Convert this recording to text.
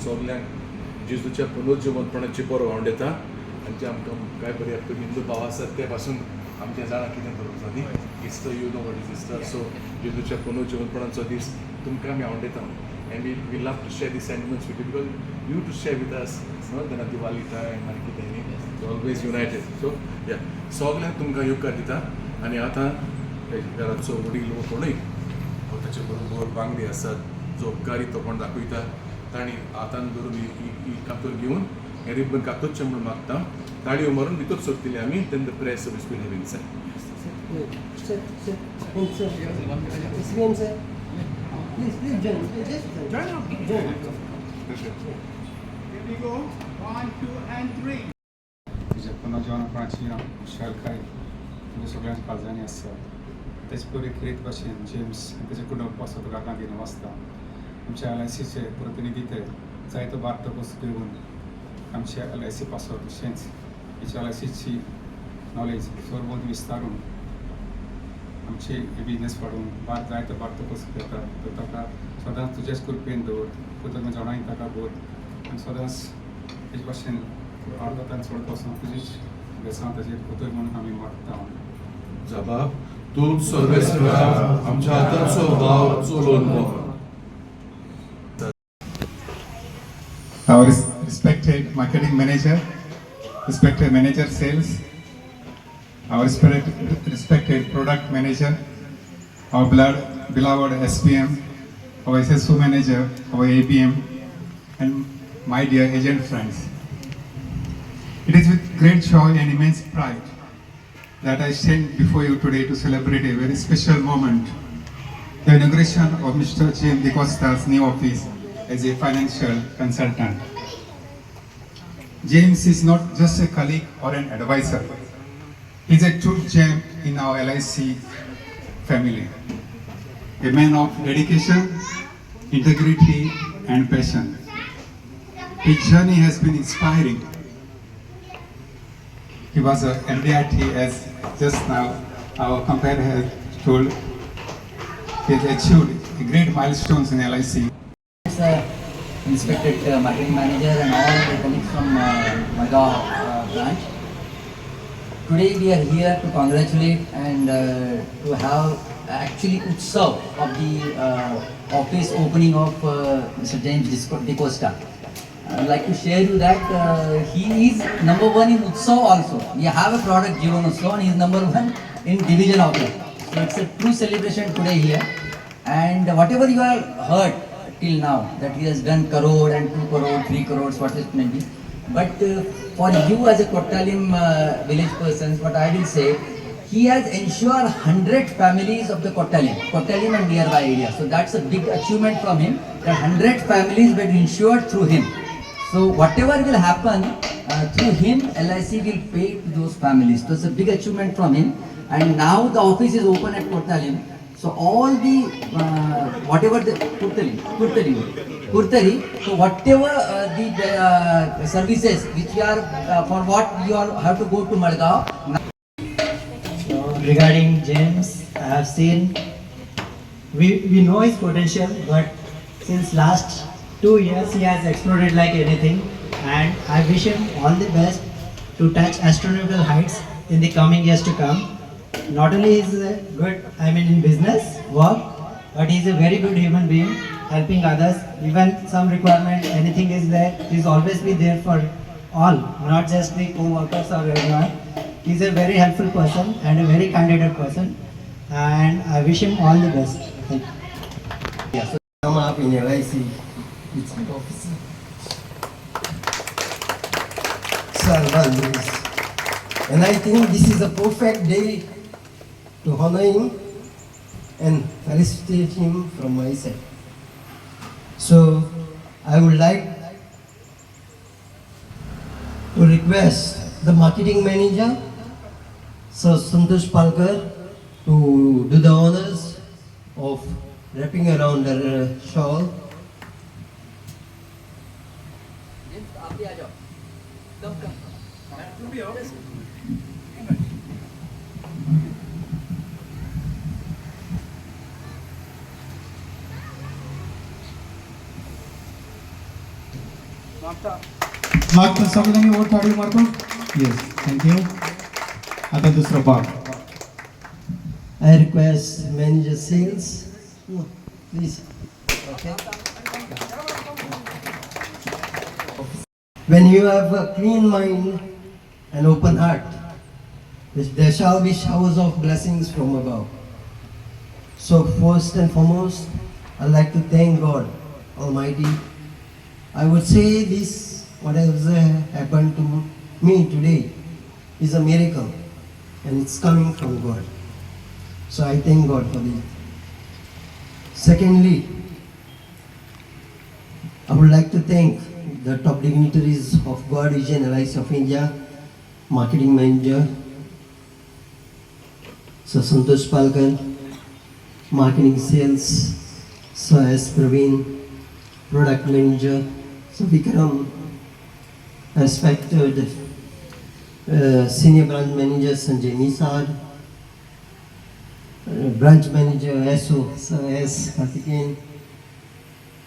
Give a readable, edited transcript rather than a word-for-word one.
सगल्यांक जेजूच्या पुनर्जीवनपणाची बरो हांव दिता आनी जे आमकां कांय बरे हिंदू भाव आसात ते पासून आमच्या जाणा कितें करूंक जाय न्ही Easter you know what is Easter so जेजूच्या पुनर्जीवनपणाचो दीस तुमकां आमी हांव दिता and we love to share these sentiments with you because you to share with us no then at Diwali time and कितें न्ही so always united so yeah सगल्यांक तुमकां येवकार दिता आनी आतां घराचो वडील वो कोणूय ताचे बरोबर वांगडी आसात जो उपकारी तो कोण दाखयता तांणी हातान धरून ही कातूर घेवन हें रिबन कातूरचें म्हणून मागता ताळयो मारून भितर सरतली आमी then the prayer service will have inside Please join. Join. Here we go. 1, 2, and 3. तुझ्या पुनर्जीवनपणाची विशाल काय तुमच्या सगळ्यांच्या काळजांनी आसा तेच पयली खेरीत भाशेन जेम्स आनी तेजे कुटुंब आसा तुका गांधीन वाचता आमच्या LICचे प्रतिनिधी ते जायतो बार्थ पुस्तक घेवन आमच्या LIC पासवर्ड तशेंच हेच्या LICची नॉलेज सरभोंवती विस्तारून आमचे बिझनेस वाडून जायतो बार्थ पुस्तक घेता तो ताका सदांच तुजेच कृपेन दवर कृतज्ञ जाणाय ताका बोध आनी सदांच हेच भाशेन अर्धातान चड वचून तुजीच बेसांव ताचेर उतर म्हणून आमी मागता जबाब तूं सर्वेस्परा आमच्या हाताचो भाव चलोवन पळय Our respected marketing manager, respected manager sales, our respected product manager, our beloved SPM, our SSO manager, our ABM, and my dear agent friends. It is with great joy and immense pride that I stand before you today to celebrate a very special moment, the inauguration of Mr. James DeCosta's new office as a financial consultant. James is not just a colleague or an advisor. He is a true gem in our LIC family. A man of dedication, integrity and passion. His journey has been inspiring. He was a MDIT as just now our companion has told. He has achieved great milestones in LIC. Respected marketing manager and all the colleagues from Margaon branch. Today we are here to congratulate and to have actually utsav of the office opening of Mr. James DeCosta. I would like to share you that he is number one in utsav also. We have a product Jivan Utsav and he is number one in division of it. So it's a true celebration today here. And whatever you have heard till now that he has done crore and 2 crore, 3 crores, what it may be. But for you as a Kottalim village persons, what I will say, he has ensured 100 families of the Kottalim and nearby area. So that's a big achievement from him. That 100 families were insured through him. So whatever will happen through him, LIC will pay to those families. So it's a big achievement from him. And now the office is open at Kottalim. So all the whatever the Kurtari, so whatever the services which we are for what you all have to go to Margaon. So regarding James, I have seen we know his potential, but since last 2 years he has exploded like anything, and I wish him all the best to touch astronomical heights in the coming years to come. Not only is good, in business, work, but he is a very good human being, helping others. Even some requirement, anything is there, he is always be there for all, not just the co-workers or everyone. He is a very helpful person and a very candid person, and I wish him all the best. Thank you. Yeah, so come up in LIC, it's my office. Sir, and I think this is a perfect day to honor him and felicitate him from my side. So I would like to request the marketing manager, Sir Santosh Palkar, to do the honors of wrapping around the shawl. मागतो सगळ्यांनी वर थाळी मारतो. Yes, thank you. आता दुसरा भाग. I request manager sales. No, please. Okay. When you have a clean mind and open heart, there shall be showers of blessings from above. So first and foremost, I'd like to thank God Almighty. I would say this, what has happened to me today is a miracle, and it's coming from God. So I thank God for this. Secondly, I would like to thank the top dignitaries of God Vision Alliance of India, Marketing Manager, Sir Santosh Palkar, Marketing Sales, Sir S. Praveen, Product Manager, Sir Vikram, respected Senior Branch Manager Sanjay Nisad, Branch Manager SO Sir S. Karthikeyan,